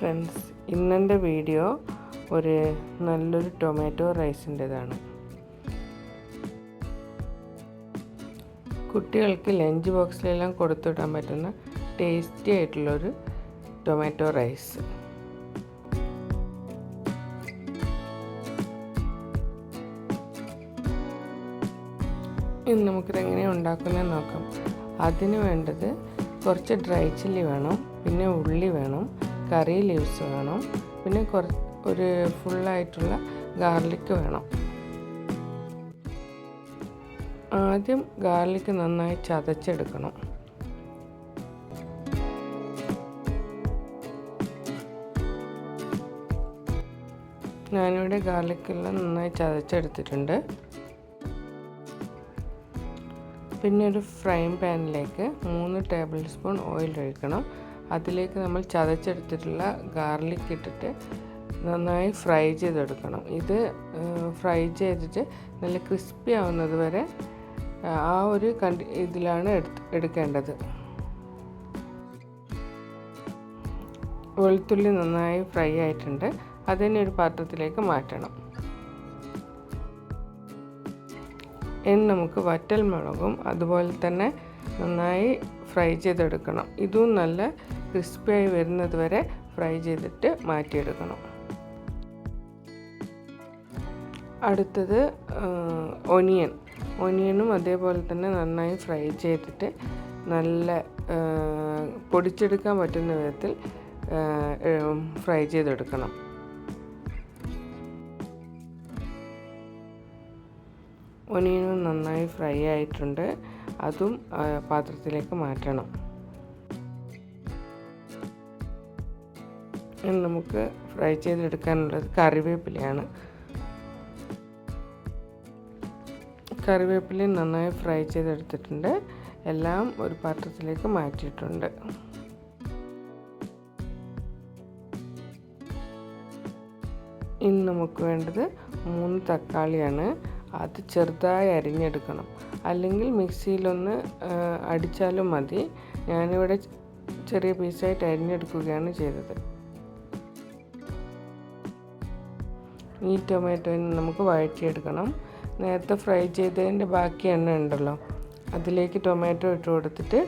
Friends, ഇന്നെൻ്റെ video ഒരു നല്ലൊരു ടൊമാറ്റോ റൈസിൻ്റെതാണ്. കുട്ടികൾക്ക് ലഞ്ച് ബോക്സിലെല്ലാം കൊടുത്തുവിടാൻ പറ്റുന്ന ടേസ്റ്റി ആയിട്ടുള്ളൊരു ടൊമാറ്റോ റൈസ്. ഇനി നമുക്കിതെങ്ങനെ ഉണ്ടാക്കുന്നത് നോക്കാം. അതിന് വേണ്ടത് കുറച്ച് ഡ്രൈ ചില്ലി വേണം, പിന്നെ ഉള്ളി വേണം, കറി ലീവ്സ് വേണം, പിന്നെ ഒരു ഫുള്ളായിട്ടുള്ള ഗാർലിക് വേണം. ആദ്യം ഗാർലിക് നന്നായി ചതച്ചെടുക്കണം. ഞാനിവിടെ ഗാർലിക്കെല്ലാം നന്നായി ചതച്ചെടുത്തിട്ടുണ്ട്. പിന്നെ ഒരു ഫ്രൈങ് പാനിലേക്ക് 3 ടേബിൾ സ്പൂൺ ഓയിൽ ഒഴിക്കണം. അതിലേക്ക് നമ്മൾ ചതച്ചെടുത്തിട്ടുള്ള ഗാർലിക് ഇട്ടിട്ട് നന്നായി ഫ്രൈ ചെയ്തെടുക്കണം. ഇത് ഫ്രൈ ചെയ്തിട്ട് നല്ല ക്രിസ്പി ആവുന്നത് വരെ ആ ഒരു ഇതിലാണ് എടുക്കേണ്ടത്. വെളുത്തുള്ളി നന്നായി ഫ്രൈ ആയിട്ടുണ്ട്. അതിനെ ഒരു പാത്രത്തിലേക്ക് മാറ്റണം. ഇനി നമുക്ക് വറ്റൽ മുളകും അതുപോലെ തന്നെ നന്നായി ഫ്രൈ ചെയ്തെടുക്കണം. ഇതും നല്ല ക്രിസ്പിയായി വരുന്നത് വരെ ഫ്രൈ ചെയ്തിട്ട് മാറ്റിയെടുക്കണം. അടുത്തത് ഒനിയനും അതേപോലെ തന്നെ നന്നായി ഫ്രൈ ചെയ്തിട്ട് നല്ല പൊടിച്ചെടുക്കാൻ പറ്റുന്ന വിധത്തിൽ ഫ്രൈ ചെയ്തെടുക്കണം. ഒനിയനും നന്നായി ഫ്രൈ ആയിട്ടുണ്ട്. അതും പാത്രത്തിലേക്ക് മാറ്റണം. ഇനി നമുക്ക് ഫ്രൈ ചെയ്തെടുക്കാനുള്ളത് കറിവേപ്പിലയാണ്. കറിവേപ്പില നന്നായി ഫ്രൈ ചെയ്തെടുത്തിട്ടുണ്ട്. എല്ലാം ഒരു പാത്രത്തിലേക്ക് മാറ്റിയിട്ടുണ്ട്. ഇനി നമുക്ക് വേണ്ടത് 3 തക്കാളിയാണ്. അത് ചെറുതായി അരിഞ്ഞെടുക്കണം. അല്ലെങ്കിൽ മിക്സിയിലൊന്ന് അടിച്ചാലും മതി. ഞാനിവിടെ ചെറിയ പീസായിട്ട് അരിഞ്ഞെടുക്കുകയാണ് ചെയ്തത്. ഈ ടൊമാറ്റോനെ നമുക്ക് വഴറ്റിയെടുക്കണം. നേരത്തെ ഫ്രൈ ചെയ്തതിൻ്റെ ബാക്കി എണ്ണ ഉണ്ടല്ലോ, അതിലേക്ക് ടൊമാറ്റോ ഇട്ട് കൊടുത്തിട്ട്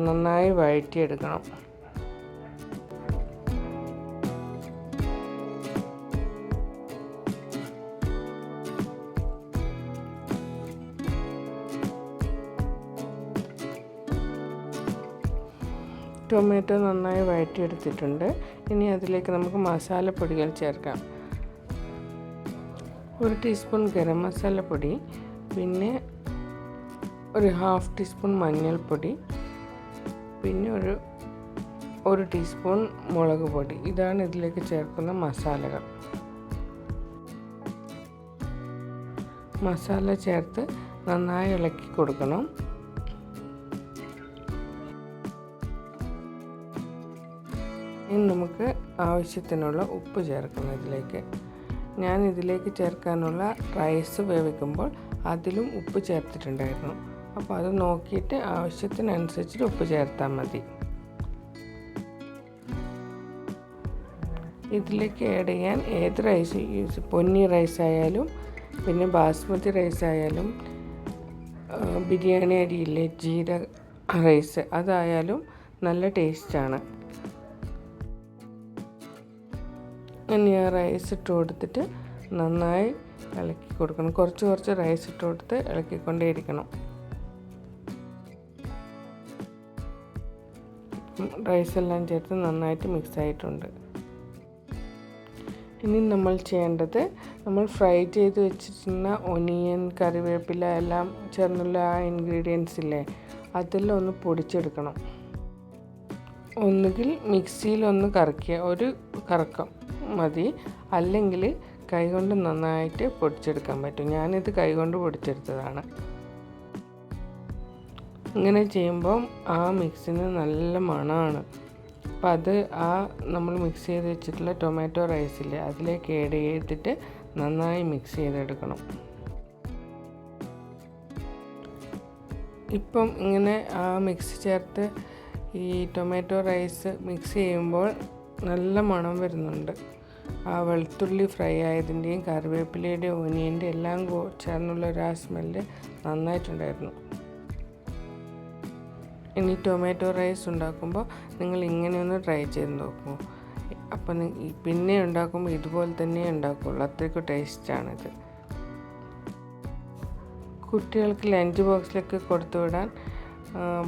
നന്നായി വഴറ്റിയെടുക്കണം. ടൊമാറ്റോ നന്നായി വഴറ്റിയെടുത്തിട്ടുണ്ട്. ഇനി അതിലേക്ക് നമുക്ക് മസാലപ്പൊടികൾ ചേർക്കാം. 1 ടീസ്പൂൺ ഗരം മസാലപ്പൊടി, പിന്നെ ഒരു 1/2 ടീസ്പൂൺ മഞ്ഞൾപ്പൊടി, പിന്നെ ഒരു ടീസ്പൂൺ മുളക് പൊടി. ഇതാണ് ഇതിലേക്ക് ചേർക്കുന്ന മസാലകൾ. മസാല ചേർത്ത് നന്നായി ഇളക്കി കൊടുക്കണം. ഇനി നമുക്ക് ആവശ്യത്തിനുള്ള ഉപ്പ് ചേർക്കണം ഇതിലേക്ക്. ഞാൻ ഇതിലേക്ക് ചേർക്കാനുള്ള റൈസ് വേവിക്കുമ്പോൾ അതിലും ഉപ്പ് ചേർത്തിട്ടുണ്ടായിരുന്നു. അപ്പോൾ അത് നോക്കിയിട്ട് ആവശ്യത്തിനനുസരിച്ചിട്ട് ഉപ്പ് ചേർത്താൽ മതി. ഇതിലേക്ക് ആഡ് ചെയ്യാൻ ഏത് റൈസ് പൊന്നി റൈസ് ആയാലും പിന്നെ ബാസ്മതി റൈസ് ആയാലും ബിരിയാണി അരിയില്ലേ ജീരക റൈസ്, അതായാലും നല്ല ടേസ്റ്റാണ്. ഇനി ആ റൈസ് ഇട്ട് കൊടുത്തിട്ട് നന്നായി ഇളക്കി കൊടുക്കണം. കുറച്ച് റൈസ് ഇട്ട് കൊടുത്ത് ഇളക്കിക്കൊണ്ടേയിരിക്കണം. റൈസെല്ലാം ചേർത്ത് നന്നായിട്ട് മിക്സ് ആയിട്ടുണ്ട്. ഇനി നമ്മൾ ചെയ്യേണ്ടത്, നമ്മൾ ഫ്രൈ ചെയ്ത് വെച്ചിരുന്ന ഒനിയൻ, കറിവേപ്പില എല്ലാം ചേർന്നുള്ള ആ ഇൻഗ്രീഡിയൻസ് ഇല്ലേ, അതെല്ലാം ഒന്ന് പൊടിച്ചെടുക്കണം. ഒന്നുകിൽ മിക്സിയിലൊന്ന് ഒരു കറക്കം മതി, അല്ലെങ്കിൽ കൈകൊണ്ട് നന്നായിട്ട് പൊടിച്ചെടുക്കാൻ പറ്റും. ഞാനിത് കൈകൊണ്ട് പൊടിച്ചെടുത്തതാണ്. ഇങ്ങനെ ചെയ്യുമ്പം ആ മിക്സിന് നല്ല മണമാണ്. അപ്പം അത് നമ്മൾ മിക്സ് ചെയ്ത് വെച്ചിട്ടുള്ള ടൊമാറ്റോ റൈസില്ലേ, അതിലേക്ക് ആഡ് ചെയ്തിട്ട് നന്നായി മിക്സ് ചെയ്തെടുക്കണം. ഇപ്പം ഇങ്ങനെ ആ മിക്സ് ചേർത്ത് ഈ ടൊമാറ്റോ റൈസ് മിക്സ് ചെയ്യുമ്പോൾ നല്ല മണം വരുന്നുണ്ട്. ആ വെളുത്തുള്ളി ഫ്രൈ ആയതിൻ്റെയും കറിവേപ്പിലയുടെയും ഓനിയൻ്റെ എല്ലാം ചേർന്നുള്ളൊരു ആ സ്മെല്ല് നന്നായിട്ടുണ്ടായിരുന്നു. ഇനി ടൊമാറ്റോ റൈസ് ഉണ്ടാക്കുമ്പോൾ നിങ്ങൾ ഇങ്ങനെയൊന്ന് ട്രൈ ചെയ്ത് നോക്കൂ. അപ്പം പിന്നെ ഉണ്ടാക്കുമ്പോൾ ഇതുപോലെ തന്നെ ഉണ്ടാക്കുള്ളൂ. അത്രയ്ക്ക് ടേസ്റ്റാണിത്. കുട്ടികൾക്ക് ലഞ്ച് ബോക്സിലൊക്കെ കൊടുത്തു വിടാൻ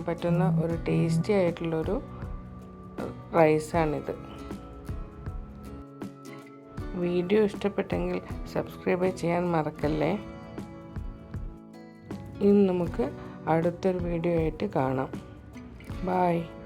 പറ്റുന്ന ഒരു ടേസ്റ്റി ആയിട്ടുള്ളൊരു റൈസാണിത്. വീഡിയോ ഇഷ്ടപ്പെട്ടെങ്കിൽ സബ്സ്ക്രൈബ് ചെയ്യാൻ മറക്കല്ലേ. ഇനി നമുക്ക് അടുത്തൊരു വീഡിയോ ആയിട്ട് കാണാം. Bye.